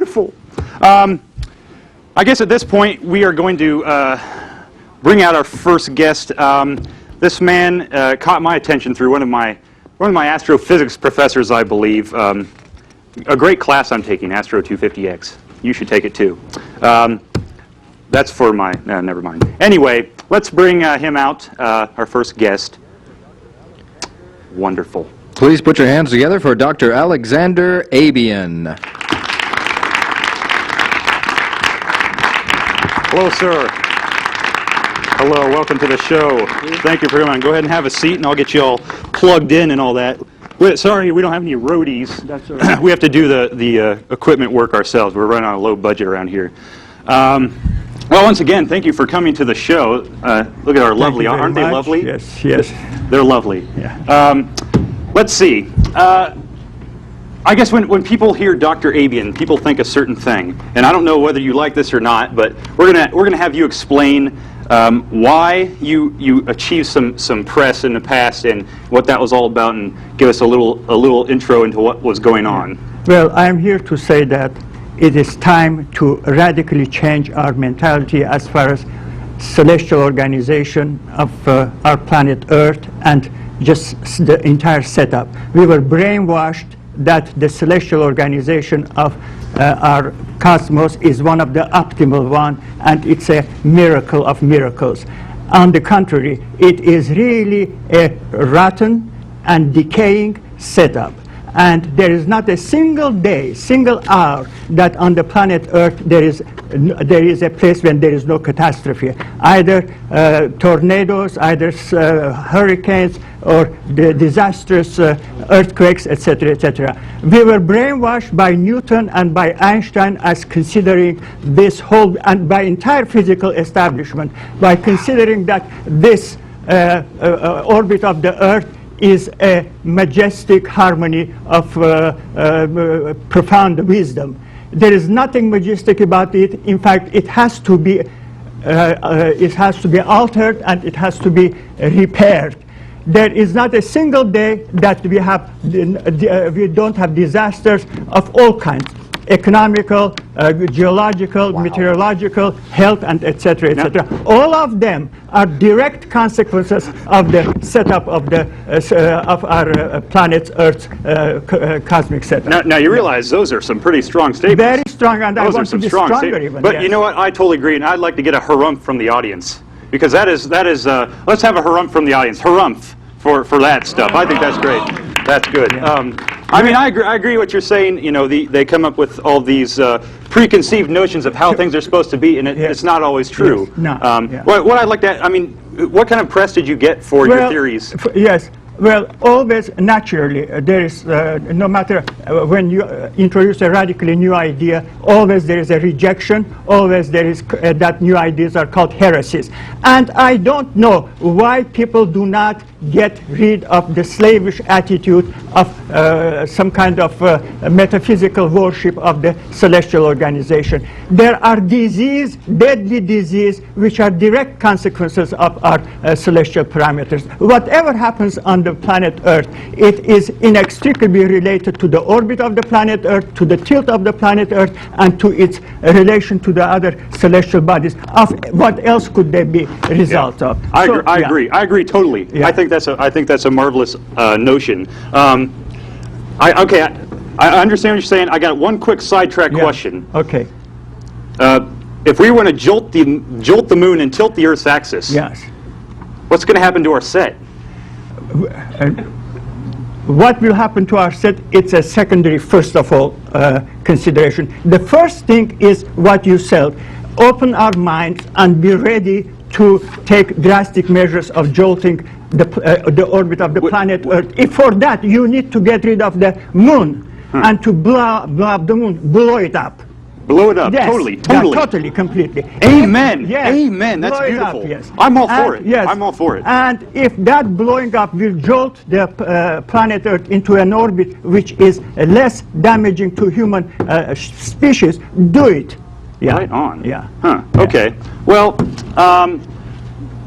beautiful. I guess at this point we are going to bring out our first guest. This man caught my attention through one of my astrophysics professors, I believe. A great class I'm taking, Astro 250X. You should take it too. That's for my, never mind. Anyway, let's bring him out, our first guest. Wonderful. Please put your hands together for Dr. Alexander Abian. Hello, sir. Hello, welcome to the show. Thank you for coming on. Go ahead and have a seat, and I'll get you all plugged in and all that. Sorry, we don't have any roadies. That's all right. We have to do the equipment work ourselves. We're running on a low budget around here. Well, once again, thank you for coming to the show. Look at our lovely, aren't they lovely? Yes, yes. They're lovely. Yeah. Let's see. I guess when people hear Dr. Abian, people think a certain thing, and I don't know whether you like this or not, but we're gonna have you explain why you achieved some press in the past and what that was all about, and give us a little intro into what was going on. Well, I'm here to say that it is time to radically change our mentality as far as celestial organization of our planet Earth and just the entire setup. We were brainwashed that the celestial organization of our cosmos is one of the optimal one, and it's a miracle of miracles. On the contrary, it is really a rotten and decaying setup. And there is not a single day, single hour that on the planet Earth there is a place when there is no catastrophe. Either tornadoes, either hurricanes, or the disastrous earthquakes, etc., etc. We were brainwashed by Newton and by Einstein as considering this whole, and by entire physical establishment, by considering that this orbit of the Earth is a majestic harmony of profound wisdom. There is nothing majestic about it. In fact, it has to be altered, and it has to be repaired. There is not a single day that we don't have disasters of all kinds: economical, geological, meteorological, health, and etc., etc. All of them are direct consequences of the setup of our planet Earth's cosmic setup. Now you realize those are some pretty strong statements. Very strong, and those I want to be stronger even. But yes. You know what? I totally agree, and I'd like to get a harumph from the audience, because that is. Let's have a harumph from the audience. Harumph for that stuff. I think that's great. That's good. Yeah. I mean, I agree what you're saying. You know, they come up with all these preconceived notions of how things are supposed to be, and it's not always true. Yes. No. What I'd like to, I mean, what kind of press did you get for your theories? Yes. Well, always naturally, there is, no matter when you introduce a radically new idea, always there is a rejection, always there is that new ideas are called heresies. And I don't know why people do not get rid of the slavish attitude of some kind of metaphysical worship of the celestial organization. There are disease, deadly disease, which are direct consequences of our celestial parameters. Whatever happens on the planet Earth, it is inextricably related to the orbit of the planet Earth, to the tilt of the planet Earth, and to its relation to the other celestial bodies. Of what else could there be a result of? I agree. I agree totally. Yeah. I think that's a marvelous notion. I understand what you're saying. I got one quick sidetrack question. Okay. If we were to jolt the moon and tilt the Earth's axis, Yes. what's going to happen to our set? What will happen to our set? It's a secondary, first of all, consideration. The first thing is what you said. Open our minds and be ready to take drastic measures of jolting the orbit of the planet Earth. If for that you need to get rid of the moon and to blow up the moon, blow it up. Blow it up. Yes. Totally. Yeah, totally, completely. Amen. Yes. Amen. That's Blow it beautiful. up, yes. I'm all for it. Yes. I'm all for it. And if that blowing up will jolt the planet Earth into an orbit which is less damaging to human species, do it. Yeah. Right on. Yeah. Huh. Yeah. Okay. Well,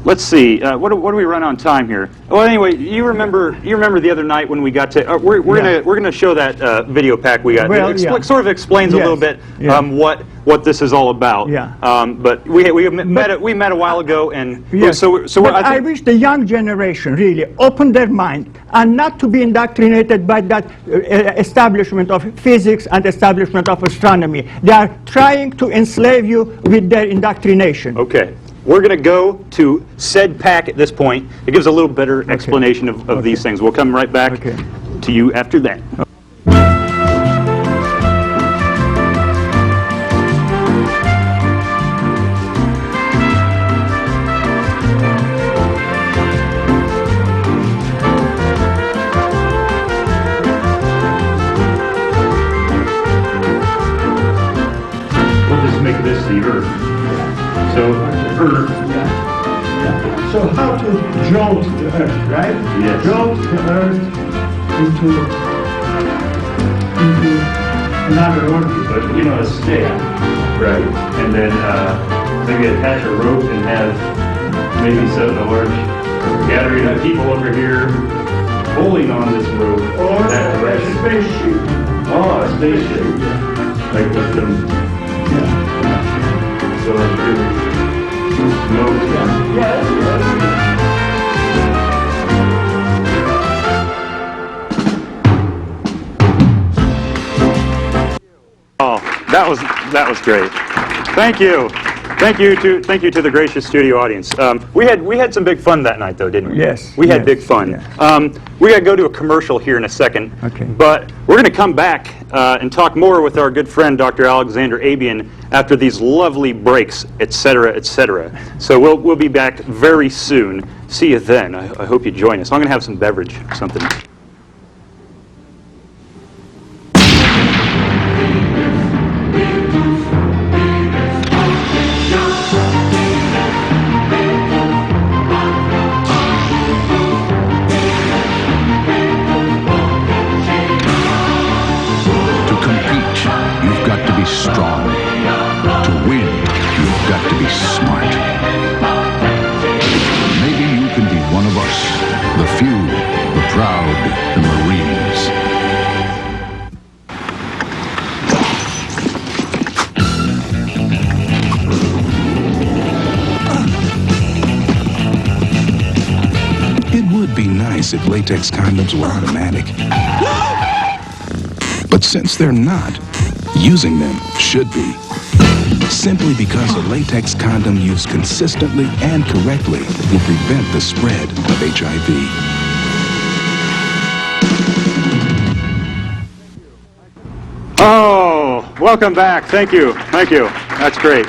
let's see. What do we run on time here? Well, anyway, you remember the other night when we got to. We're gonna show that video pack we got. Well, It sort of explains a little bit what this is all about. Yeah. But we met a while ago, and yes. so I wish the young generation really open their mind and not to be indoctrinated by that establishment of physics and establishment of astronomy. They are trying to enslave you with their indoctrination. Okay. We're going to go to said pack at this point. It gives a little better explanation of these things. We'll come right back to you after that. We'll just make this the Earth. So, Earth. So how to jolt the Earth, right? Yes. Jolt the Earth into another orbit. But, you know, a stick, right? And then maybe attach a rope and have maybe a large gathering of people over here pulling on this rope. Or that a spaceship. Oh, a spaceship. Like with them. So like smoke. Oh, that was great. Thank you. Thank you to the gracious studio audience. We had some big fun that night, though, didn't we? Yes. We had big fun. Yeah. We got to go to a commercial here in a second. Okay. But we're going to come back and talk more with our good friend Dr. Alexander Abian after these lovely breaks, etc., etc. So we'll be back very soon. See you then. I hope you join us. I'm going to have some beverage or something. Strong. To win, you've got to be smart. Maybe you can be one of us, the few, the proud, the Marines. It would be nice if latex condoms were automatic. But since they're not, using them should be. Simply because a latex condom used consistently and correctly will prevent the spread of HIV. Oh, welcome back. Thank you. That's great.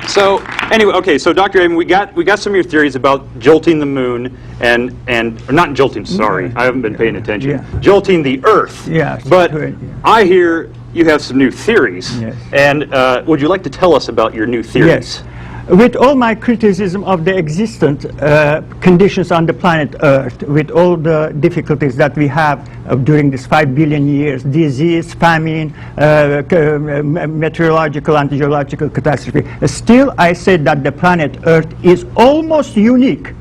So anyway, okay. So Dr. Abian, we got some of your theories about jolting the moon and or not jolting. Sorry, I haven't been paying attention. Yeah. Jolting the Earth. Yeah. But Good, yeah. I hear you have some new theories. Yes. And would you like to tell us about your new theories? Yes. With all my criticism of the existent conditions on the planet Earth, with all the difficulties that we have during these 5 billion years, disease, famine, meteorological and geological catastrophe, still I say that the planet Earth is almost unique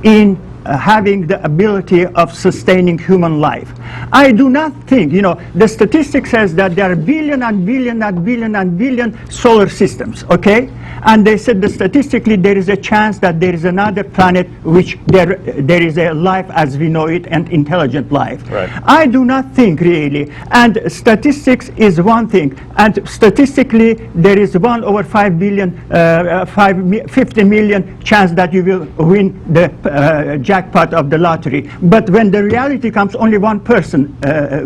in having the ability of sustaining human life. I do not think, the statistic says that there are billion and billion and billion and billion solar systems, okay? And they said that statistically there is a chance that there is another planet which there is a life as we know it and intelligent life. Right. I do not think really, and statistics is one thing, and statistically there is 1 over 5 billion, 50 million chance that you will win the jackpot of the lottery. But when the reality comes, only one person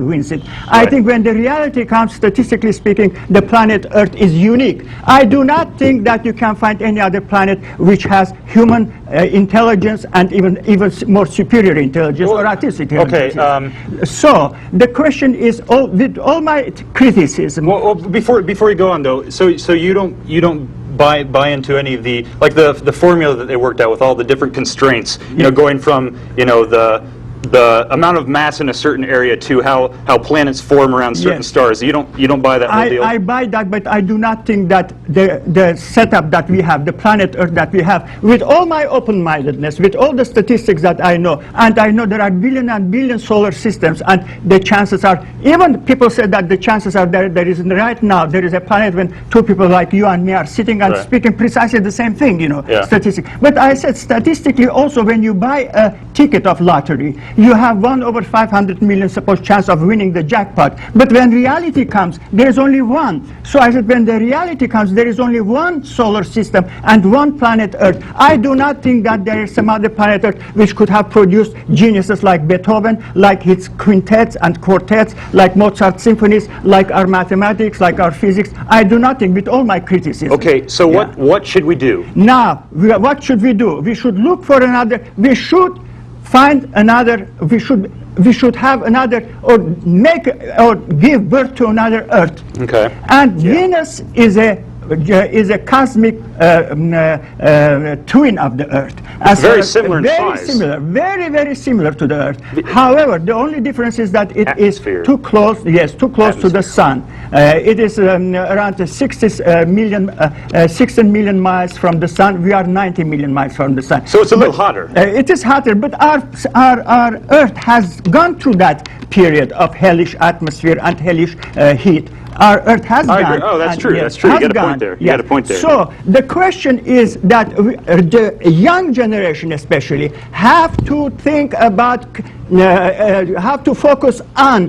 wins it. Right. I think when the reality comes, statistically speaking, the planet Earth is unique. I do not think that you can find any other planet which has human intelligence and even more superior intelligence or artistic intelligence. Okay. So the question is, with all my criticism. Well, before you go on though, so you don't buy into any of the, like the formula that they worked out with all the different constraints, going from the the amount of mass in a certain area to how planets form around certain Yes. stars. You don't buy that whole deal? I buy that, but I do not think that the setup that we have, the planet Earth that we have, with all my open-mindedness, with all the statistics that I know, and I know there are billion and billion solar systems, and the chances are, even people say that the chances are there is right now, there is a planet when two people like you and me are sitting and speaking precisely the same thing, you know, statistic. But I said statistically also, when you buy a ticket of lottery, you have 1/500 million suppose chance of winning the jackpot. But when reality comes, there is only one. So I said, when the reality comes, there is only one solar system and one planet Earth. I do not think that there is some other planet Earth which could have produced geniuses like Beethoven, like his quintets and quartets, like Mozart symphonies, like our mathematics, like our physics. I do not think, with all my criticism. Okay, so what should we do? Now, what should we do? We should look for another. We should find another. We should have another, or make or give birth to another Earth. Okay. And Venus is a cosmic twin of the Earth. It's very similar in very size. Similar, very, very similar to the Earth. However, the only difference is that it Atmosphere. is too close. Yes, too close to the sun. It is around 16 million miles from the sun. We are 90 million miles from the sun. So it's a little hotter. It is hotter, but our Earth has gone through that period of hellish atmosphere and hellish heat. Our Earth has I gone. agree. Oh, that's and true. yes, That's true. You has got a point gone. there. You Yes. got a point there. So the question is that the young generation especially have to think about, have to focus on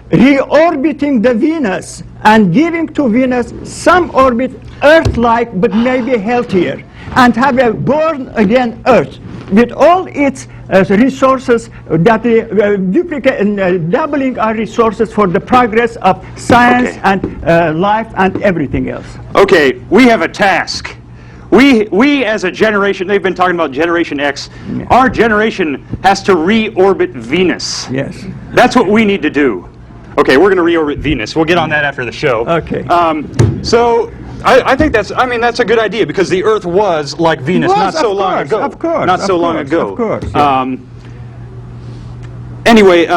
reorbiting the Venus and giving to Venus some orbit Earth-like, but maybe healthier, and have a born-again Earth with all its resources, that duplicate and doubling our resources for the progress of science and life and everything else. Okay, we have a task. We as a generation, they've been talking about Generation X, our generation has to reorbit Venus. Yes. That's what we need to do. Okay, we're going to reorbit Venus. We'll get on that after the show. Okay. So I think that's a good idea, because the Earth was like Venus not so long ago. Of course. Not so long ago. Of course. Yeah. Anyway,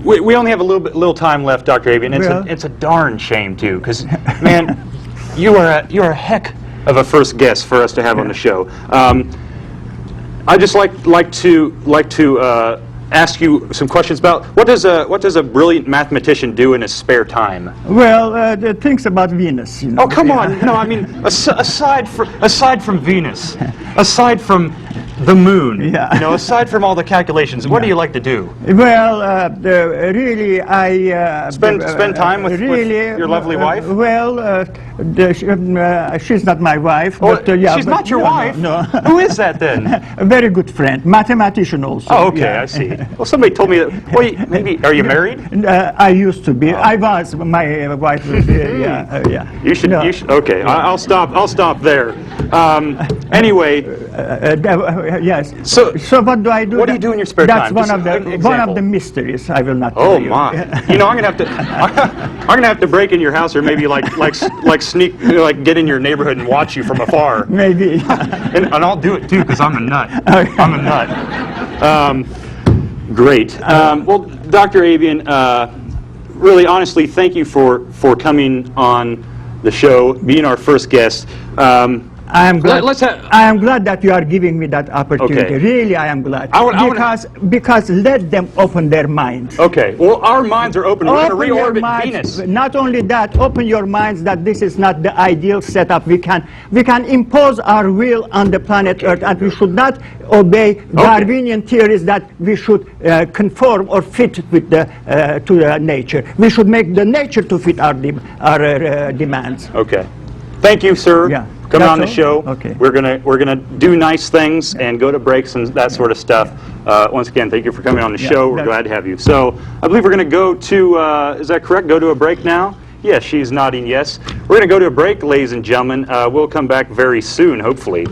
we only have a little time left, Dr. Abian. It's a darn shame too, because man, you're a heck of a first guest for us to have on the show. I just like to ask you some questions about what does a brilliant mathematician do in his spare time? Well, the things about Venus, you know. Oh, come on! No, I mean aside from Venus, aside from the moon, you know, aside from all the calculations, what do you like to do? Well, really, I Spend time with your lovely wife? Well, she's not my wife. Oh, but, yeah, she's not your wife? No. Who is that then? A very good friend, mathematician also. Oh, okay, yeah. I see. Well, somebody told me that. Well, maybe are you married? I used to be. I was. My wife was. Yeah. You should. No. You should. Okay, I'll stop there. Anyway. Yes. So what do I do? What do you do in your spare That's time? one Just of the mysteries. I will not tell Oh you. my! You know, I'm gonna have to break in your house, or maybe like sneak, like get in your neighborhood and watch you from afar. Maybe. and I'll do it too, because I'm a nut. I'm a nut. Great. Well, Dr. Abian, really, honestly, thank you for coming on the show, being our first guest. I am glad. I am glad that you are giving me that opportunity. Okay. Really, I am glad. Because let them open their minds. Okay. Well, our minds are open. We're going to reorbit minds, Venus. Not only that, open your minds that this is not the ideal setup. We can impose our will on the planet Earth, and we should not obey Darwinian theories that we should conform or fit with to nature. We should make the nature to fit our demands. Okay. Thank you, sir. Yeah. Coming on the show. Okay. We're gonna do nice things and go to breaks and that sort of stuff. Once again, thank you for coming on the show. We're glad to have you. So I believe we're gonna go to. Is that correct? Go to a break now. Yes, she's nodding yes. We're gonna go to a break, ladies and gentlemen. We'll come back very soon, hopefully.